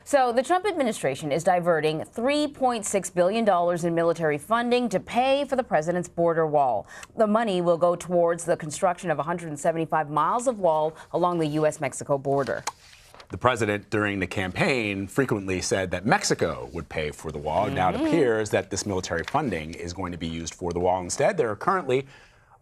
So the Trump administration is diverting $3.6 billion in military funding to pay for the president's border wall. The money will go towards the construction of 175 miles of wall along the U.S.-Mexico border. The president, during the campaign, frequently said that Mexico would pay for the wall. Now it appears that this military funding is going to be used for the wall instead. There are currently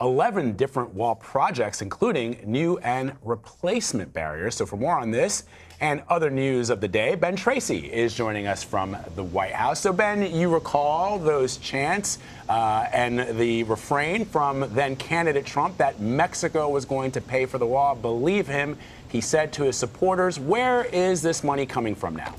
11 different wall projects, including new and replacement barriers. So for more on this and other news of the day, Ben Tracy is joining us from the White House. So Ben, you recall those chants and the refrain from then candidate Trump that Mexico was going to pay for the wall. Believe him, he said to his supporters, where is this money coming from now?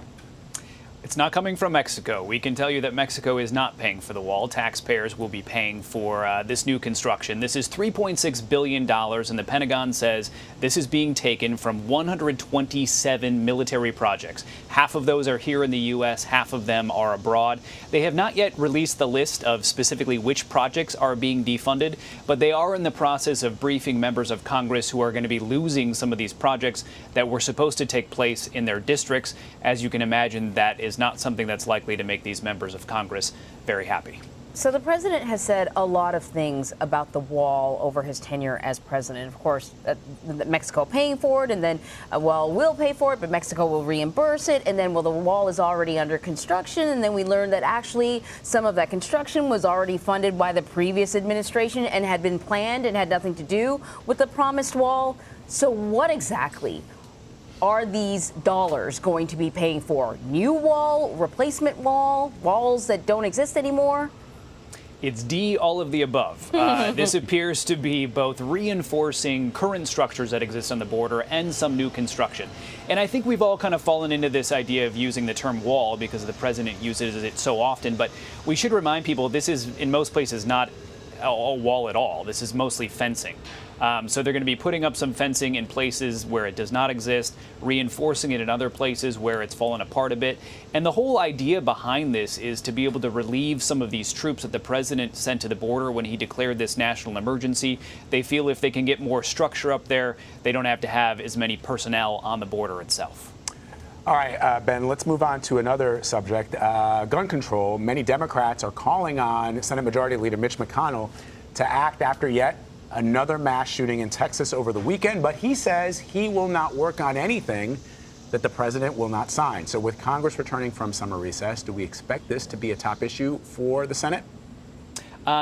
It's not coming from Mexico. We can tell you that Mexico is not paying for the wall. Taxpayers will be paying for this new construction. This is $3.6 billion, and the Pentagon says this is being taken from 127 military projects. Half of those are here in the U.S., half of them are abroad. They have not yet released the list of specifically which projects are being defunded, but they are in the process of briefing members of Congress who are going to be losing some of these projects that were supposed to take place in their districts. As you can imagine, that is not something that's likely to make these members of Congress very happy. So the president has said a lot of things about the wall over his tenure as president. Of course, Mexico paying for it, and then, well, we'll pay for it, but Mexico will reimburse it. And then, well, the wall is already under construction. And then we learned that actually some of that construction was already funded by the previous administration and had been planned and had nothing to do with the promised wall. So what exactly are these dollars going to be paying for? New wall, replacement wall, walls that don't exist anymore? It's D, all of the above. This appears to be both reinforcing current structures that exist on the border and some new construction. And I think we've all kind of fallen into this idea of using the term wall because the president uses it so often. But we should remind people this is, in most places, not a wall at all. This is mostly fencing. So they're going to be putting up some fencing in places where it does not exist, reinforcing it in other places where it's fallen apart a bit. And the whole idea behind this is to be able to relieve some of these troops that the president sent to the border when he declared this national emergency. They feel if they can get more structure up there, they don't have to have as many personnel on the border itself. All right, Ben, let's move on to another subject, gun control. Many Democrats are calling on Senate Majority Leader Mitch McConnell to act after yet another mass shooting in Texas over the weekend, but he says he will not work on anything that the president will not sign. So with Congress returning from summer recess, do we expect this to be a top issue for the Senate?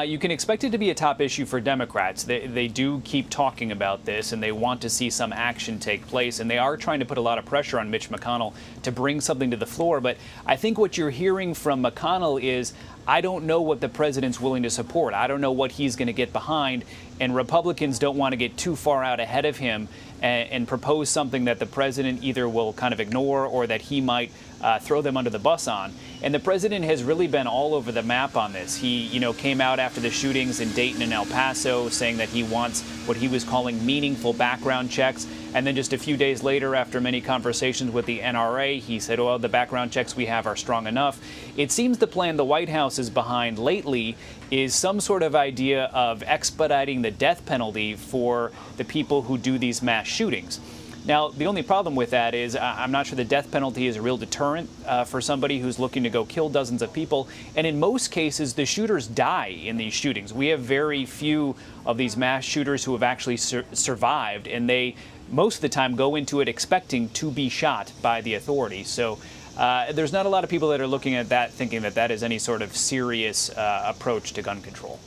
You can expect it to be a top issue for Democrats. They do keep talking about this, and they want to see some action take place, and they are trying to put a lot of pressure on Mitch McConnell to bring something to the floor. But I think what you're hearing from McConnell is, I don't know what the president's willing to support. I don't know what he's going to get behind, and Republicans don't want to get too far out ahead of him and propose something that the president either will kind of ignore or that he might throw them under the bus on. And the president has really been all over the map on this. He, came out after the shootings in Dayton and El Paso saying that he wants what he was calling meaningful background checks. And then just a few days later, after many conversations with the NRA, he said, well, the background checks we have are strong enough. It seems the plan the White House is behind lately is some sort of idea of expediting the death penalty for the people who do these mass shootings. Now, the only problem with that is I'm not sure the death penalty is a real deterrent for somebody who's looking to go kill dozens of people. And in most cases, the shooters die in these shootings. We have very few of these mass shooters who have actually survived, and they most of the time go into it expecting to be shot by the authorities. So there's not a lot of people that are looking at that thinking that that is any sort of serious approach to gun control.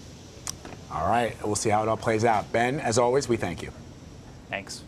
All right, we'll see how it all plays out. Ben, as always, we thank you. Thanks.